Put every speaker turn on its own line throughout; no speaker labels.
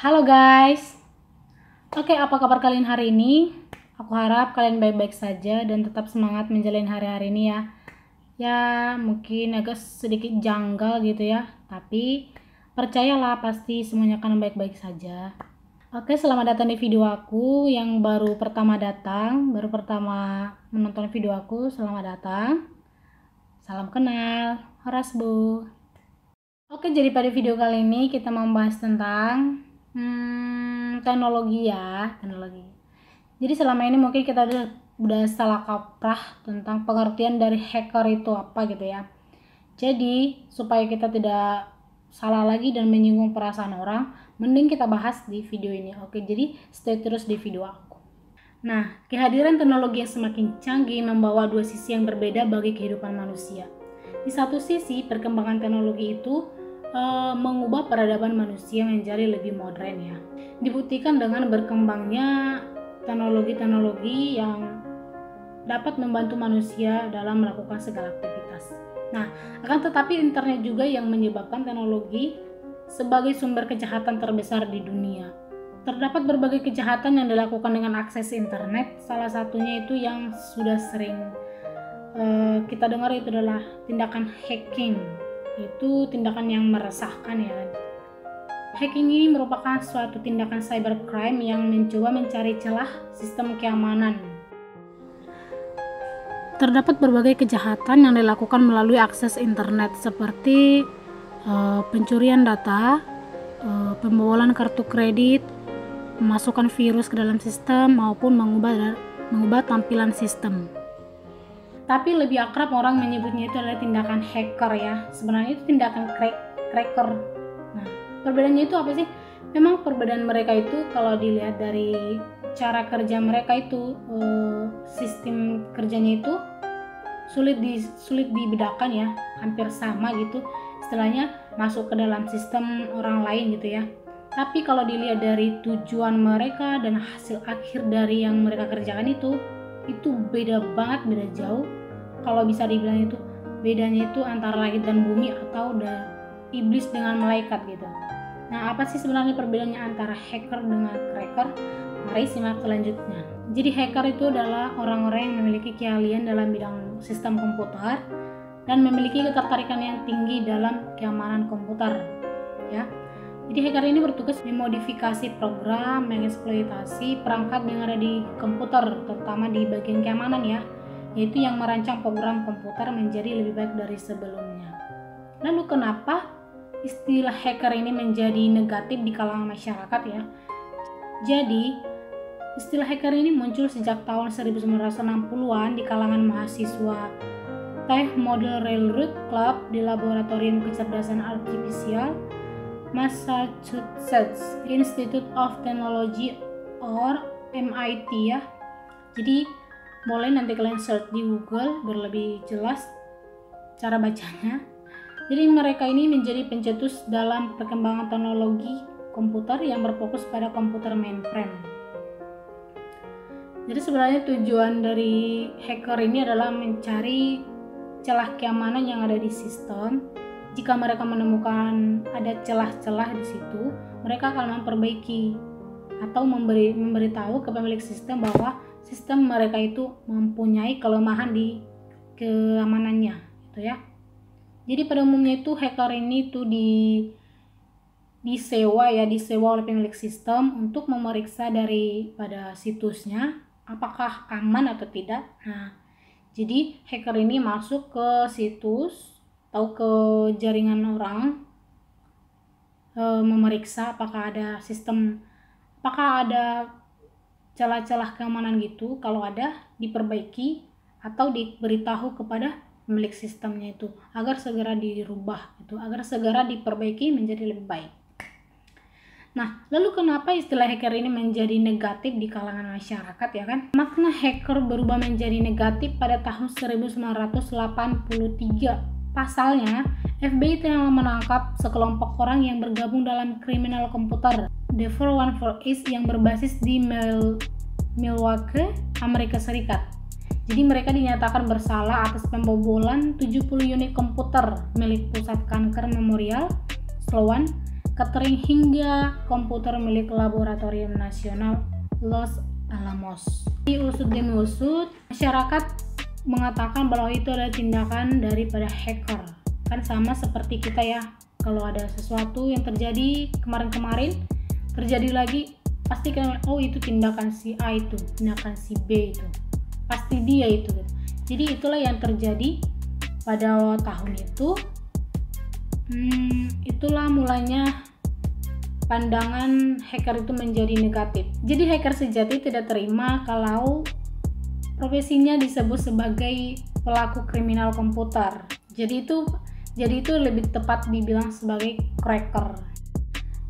Halo guys, oke, apa kabar kalian hari ini? Aku harap kalian baik-baik saja dan tetap semangat menjalani hari-hari ini ya. Ya, mungkin agak sedikit janggal gitu ya, tapi percayalah pasti semuanya akan baik-baik saja. Oke, selamat datang di video aku yang baru pertama menonton video aku. Selamat datang. Salam kenal, Horas Bu. Oke, jadi pada video kali ini kita membahas tentang teknologi. Jadi selama ini mungkin kita udah salah kaprah tentang pengertian dari hacker itu apa gitu ya. Jadi supaya kita tidak salah lagi dan menyinggung perasaan orang, mending kita bahas di video ini. Oke, jadi stay terus di video aku. Nah, kehadiran teknologi yang semakin canggih membawa dua sisi yang berbeda bagi kehidupan manusia. Di satu sisi, perkembangan teknologi itu mengubah peradaban manusia menjadi lebih modern ya. Dibuktikan dengan berkembangnya teknologi-teknologi yang dapat membantu manusia dalam melakukan segala aktivitas. Nah, akan tetapi internet juga yang menyebabkan teknologi sebagai sumber kejahatan terbesar di dunia. Terdapat berbagai kejahatan yang dilakukan dengan akses internet. Salah satunya itu yang sudah sering kita dengar itu adalah tindakan hacking. Itu tindakan yang meresahkan ya. Hacking ini merupakan suatu tindakan cybercrime yang mencoba mencari celah sistem keamanan. Terdapat berbagai kejahatan yang dilakukan melalui akses internet seperti pencurian data, pembobolan kartu kredit, memasukkan virus ke dalam sistem maupun mengubah tampilan sistem. Tapi lebih akrab orang menyebutnya itu adalah tindakan hacker ya. Sebenarnya itu tindakan cracker. Nah, perbedaannya itu apa sih? Memang perbedaan mereka itu kalau dilihat dari cara kerja mereka itu, sistem kerjanya itu sulit dibedakan ya, hampir sama gitu. Istilahnya masuk ke dalam sistem orang lain gitu ya. Tapi kalau dilihat dari tujuan mereka dan hasil akhir dari yang mereka kerjakan itu beda banget, beda jauh. Kalau bisa dibilang itu bedanya itu antara langit dan bumi atau iblis dengan malaikat gitu. Nah, apa sih sebenarnya perbedaannya antara hacker dengan cracker? Mari simak selanjutnya. Jadi hacker itu adalah orang-orang yang memiliki keahlian dalam bidang sistem komputer dan memiliki ketertarikan yang tinggi dalam keamanan komputer ya. Jadi hacker ini bertugas memodifikasi program, mengeksploitasi perangkat yang ada di komputer, terutama di bagian keamanan ya, yaitu yang merancang program komputer menjadi lebih baik dari sebelumnya. Lalu kenapa istilah hacker ini menjadi negatif di kalangan masyarakat ya? Jadi istilah hacker ini muncul sejak tahun 1960-an di kalangan mahasiswa Tech Model Railroad Club di Laboratorium Kecerdasan Artifisial Massachusetts Institute of Technology or MIT ya. Jadi boleh nanti kalian search di Google biar lebih jelas cara bacanya. Jadi mereka ini menjadi pencetus dalam perkembangan teknologi komputer yang berfokus pada komputer mainframe. Jadi sebenarnya tujuan dari hacker ini adalah mencari celah keamanan yang ada di sistem. Jika mereka menemukan ada celah-celah di situ, mereka akan memperbaiki atau memberitahu ke pemilik sistem bahwa sistem mereka itu mempunyai kelemahan di keamanannya gitu ya. Jadi pada umumnya itu hacker ini tuh disewa oleh pemilik sistem untuk memeriksa daripada situsnya apakah aman atau tidak. Nah, jadi hacker ini masuk ke situs atau ke jaringan orang, memeriksa apakah ada celah-celah keamanan gitu. Kalau ada, diperbaiki atau diberitahu kepada pemilik sistemnya itu agar segera dirubah gitu, agar segera diperbaiki menjadi lebih baik. Nah, lalu kenapa istilah hacker ini menjadi negatif di kalangan masyarakat ya kan? Makna hacker berubah menjadi negatif pada tahun 1983. Pasalnya, FBI telah menangkap sekelompok orang yang bergabung dalam kriminal komputer The 414 yang berbasis di Milwaukee, Amerika Serikat. Jadi mereka dinyatakan bersalah atas pembobolan 70 unit komputer milik Pusat Kanker Memorial Sloan catering hingga komputer milik Laboratorium Nasional Los Alamos. Diusut demi usut, masyarakat mengatakan bahwa itu adalah tindakan daripada hacker. Kan sama seperti kita ya, kalau ada sesuatu yang terjadi kemarin-kemarin terjadi lagi, pasti kan oh itu tindakan si A, itu tindakan si B, itu pasti dia itu. Jadi itulah yang terjadi pada tahun itu. Itulah mulanya pandangan hacker itu menjadi negatif. Jadi hacker sejati tidak terima kalau profesinya disebut sebagai pelaku kriminal komputer. Jadi itu lebih tepat dibilang sebagai cracker.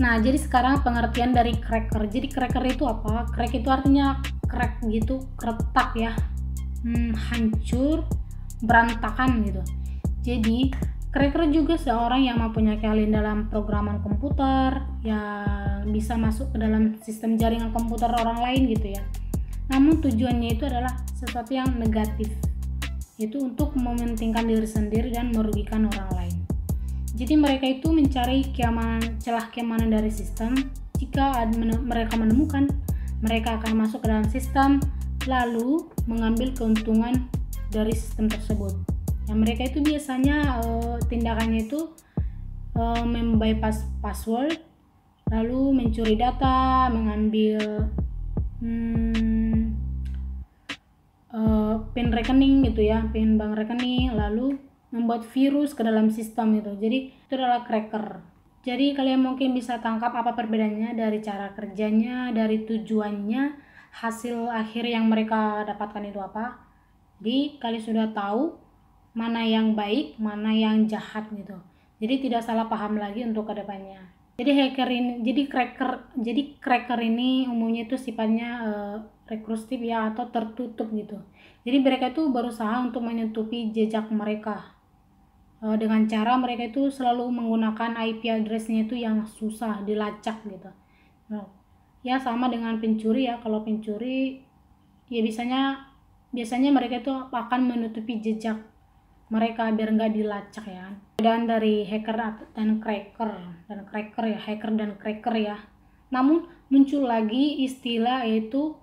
Nah, jadi sekarang pengertian dari cracker. Jadi cracker itu apa? Crack itu artinya crack gitu, retak ya, hancur, berantakan gitu. Jadi cracker juga seorang yang mempunyai keahlian dalam programan komputer, yang bisa masuk ke dalam sistem jaringan komputer orang lain gitu ya. Namun tujuannya itu adalah sesuatu yang negatif, yaitu untuk mementingkan diri sendiri dan merugikan orang lain. Jadi mereka itu mencari celah keamanan dari sistem. Jika mereka menemukan, mereka akan masuk ke dalam sistem lalu mengambil keuntungan dari sistem tersebut. Yang mereka itu biasanya tindakannya itu membypass password, lalu mencuri data, mengambil PIN rekening gitu ya, PIN bank rekening, lalu membuat virus ke dalam sistem itu. Jadi itu adalah cracker. Jadi kalian mungkin bisa tangkap apa perbedaannya dari cara kerjanya, dari tujuannya, hasil akhir yang mereka dapatkan itu apa. Jadi kalian sudah tahu mana yang baik, mana yang jahat gitu. Jadi tidak salah paham lagi untuk kedepannya. Jadi cracker ini umumnya itu sifatnya rekursitif ya, atau tertutup gitu. Jadi mereka itu berusaha untuk menutupi jejak mereka dengan cara mereka itu selalu menggunakan IP address-nya itu yang susah dilacak gitu. Ya sama dengan pencuri ya. Kalau pencuri ya biasanya mereka itu akan menutupi jejak mereka biar nggak dilacak ya. Dan dari hacker dan cracker ya. Namun muncul lagi istilah yaitu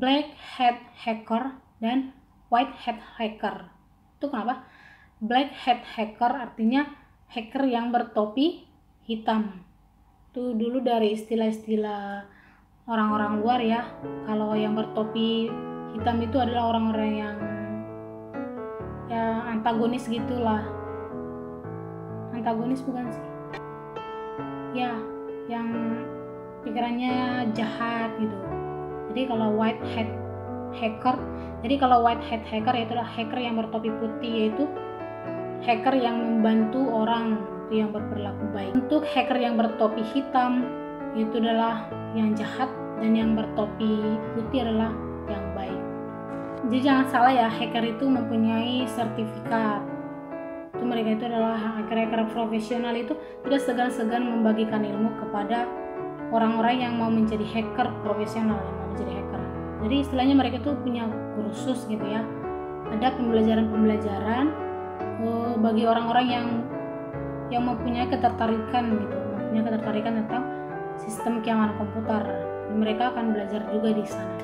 black hat hacker dan white hat hacker. Itu kenapa? Black hat hacker artinya hacker yang bertopi hitam. Itu dulu dari istilah-istilah orang-orang luar ya. Kalau yang bertopi hitam itu adalah orang-orang yang antagonis gitulah. Antagonis bukan sih? Ya, yang pikirannya jahat gitu. Jadi kalau white hat hacker itu adalah hacker yang bertopi putih, yaitu hacker yang membantu orang itu yang berperilaku baik. Untuk hacker yang bertopi hitam itu adalah yang jahat, dan yang bertopi putih adalah yang baik. Jadi jangan salah ya, hacker itu mempunyai sertifikat. Itu mereka itu adalah hacker profesional, itu tidak segan-segan membagikan ilmu kepada orang-orang yang mau menjadi hacker profesional, yang mau menjadi hacker. Jadi istilahnya mereka itu punya kursus gitu ya. Ada pembelajaran bagi orang-orang yang mempunyai ketertarikan gitu, mempunyai ketertarikan tentang sistem keamanan komputer. Mereka akan belajar juga di sana.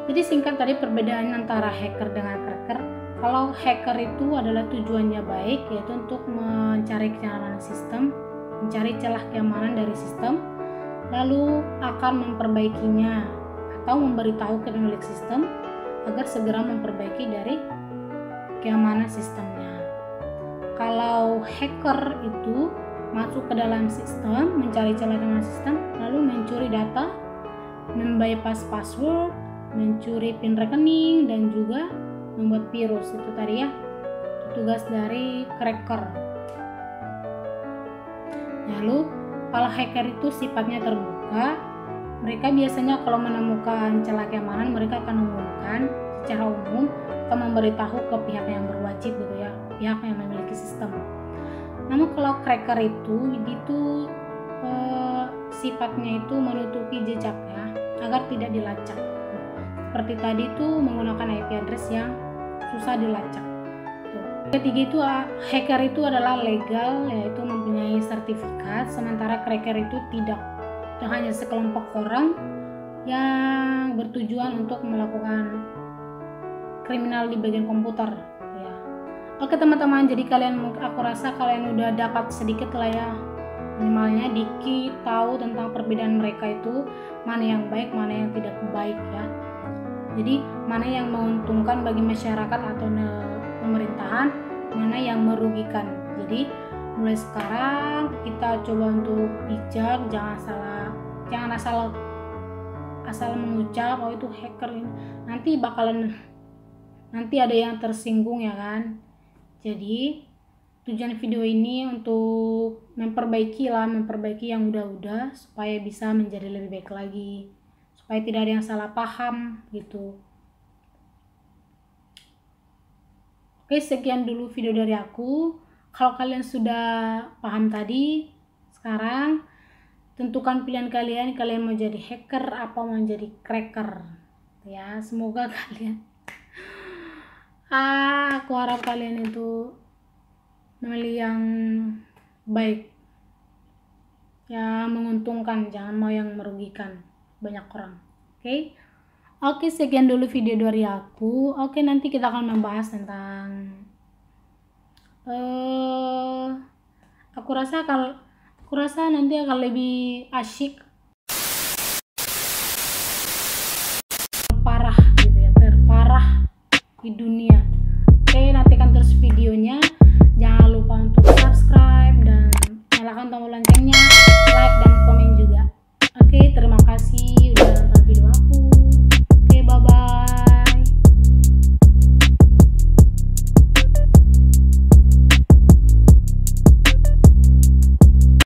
Jadi singkat tadi perbedaan antara hacker dengan cracker. Kalau hacker itu adalah tujuannya baik, yaitu untuk mencari keamanan sistem, mencari celah keamanan dari sistem, lalu akan memperbaikinya atau memberitahu ke pemilik sistem agar segera memperbaiki dari keamanan sistemnya. Kalau hacker itu masuk ke dalam sistem, mencari celah keamanan sistem, lalu mencuri data, membypass password, mencuri PIN rekening, dan juga membuat virus. Itu tadi ya tugas dari cracker. Lalu kalau hacker itu sifatnya terbuka, mereka biasanya kalau menemukan celah keamanan mereka akan mengumumkan secara umum atau memberitahu ke pihak yang berwajib gitu ya, pihak yang memiliki sistem. Namun kalau cracker itu sifatnya itu menutupi jejaknya agar tidak dilacak. Seperti tadi itu menggunakan IP address yang susah dilacak. Tuh. Ketiga itu hacker itu adalah legal, yaitu mempunyai sertifikat, sementara cracker itu tidak. Itu hanya sekelompok orang yang bertujuan untuk melakukan kriminal di bagian komputer ya. Oke teman-teman, jadi aku rasa kalian udah dapat sedikit lah ya, minimalnya dikit tahu tentang perbedaan mereka itu, mana yang baik mana yang tidak baik ya. Jadi mana yang menguntungkan bagi masyarakat atau pemerintahan, mana yang merugikan. Jadi mulai sekarang kita coba untuk bijak, jangan asal mengucap oh itu hacker ini, nanti ada yang tersinggung ya kan. Jadi tujuan video ini untuk memperbaiki yang udah supaya bisa menjadi lebih baik lagi, supaya tidak ada yang salah paham gitu. Oke, sekian dulu video dari aku. Kalau kalian sudah paham tadi, sekarang tentukan pilihan kalian mau jadi hacker apa mau jadi cracker ya. Semoga kalian aku harap kalian itu memilih yang baik, yang menguntungkan, jangan mau yang merugikan banyak orang. Oke, sekian dulu video dari aku. Oke, nanti kita akan membahas tentang aku rasa nanti akan lebih asyik, terparah di dunia. Oke, nantikan terus videonya. Jangan lupa untuk subscribe dan nyalakan tombol loncengnya, like dan komen juga. Oke, terima kasih udah nonton video aku.